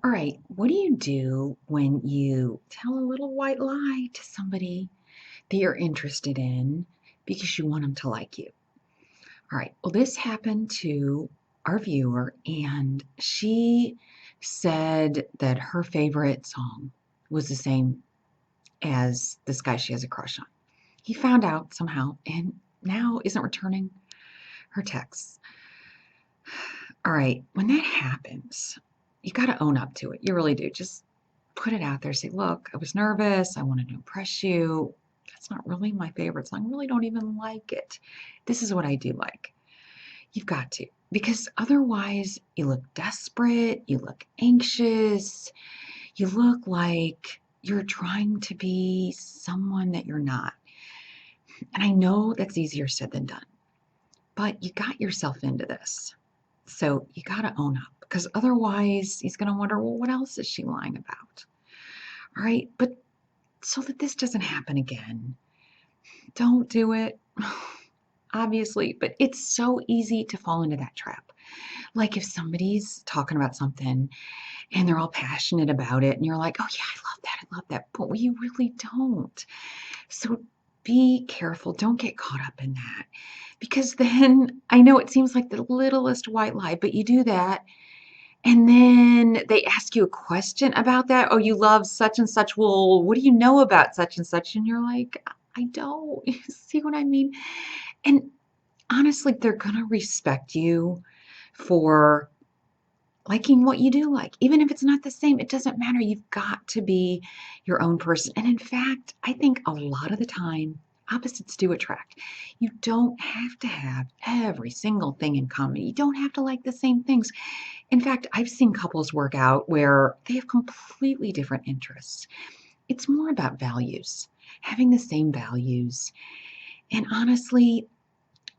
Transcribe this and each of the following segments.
All right, what do you do when you tell a little white lie to somebody that you're interested in because you want them to like you? All right, well, this happened to our viewer, and she said that her favorite song was the same as this guy she has a crush on. He found out somehow and now isn't returning her texts. All right, when that happens, you got to own up to it. You really do. Just put it out there. Say, look, I was nervous. I wanted to impress you. That's not really my favorite song. I really don't even like it. This is what I do like. You've got to, because otherwise you look desperate, you look anxious, you look like you're trying to be someone that you're not. And I know that's easier said than done, but you got yourself into this. So you got to own up because otherwise he's going to wonder, well, what else is she lying about? All right. But so that this doesn't happen again, don't do it. Obviously, but it's so easy to fall into that trap. Like if somebody's talking about something and they're all passionate about it, and you're like, oh, yeah, I love that. But you really don't. So be careful. Don't get caught up in that. Because then I know it seems like the littlest white lie, but you do that. And then they ask you a question about that. Oh, you love such and such. Well, what do you know about such and such? And you're like, I don't. You see what I mean? And honestly, they're going to respect you for liking what you do like. Even if it's not the same, it doesn't matter. You've got to be your own person. And in fact, I think a lot of the time, opposites do attract. You don't have to have every single thing in common. You don't have to like the same things. In fact, I've seen couples work out where they have completely different interests. It's more about values, having the same values, and honestly,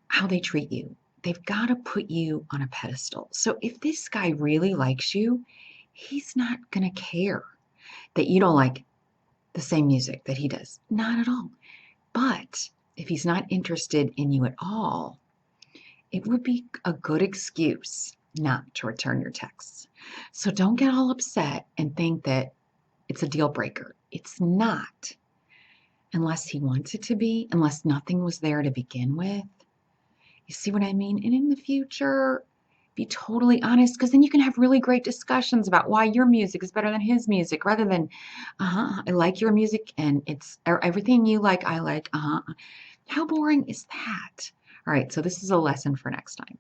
how they treat you. They've got to put you on a pedestal. So if this guy really likes you, he's not going to care that you don't like the same music that he does. Not at all. But if he's not interested in you at all, it would be a good excuse not to return your texts. So don't get all upset and think that it's a deal breaker. It's not, unless he wants it to be, unless nothing was there to begin with. You see what I mean? And in the future, be totally honest because then you can have really great discussions about why your music is better than his music rather than, I like your music and it's everything you like, I like, How boring is that? All right, so this is a lesson for next time.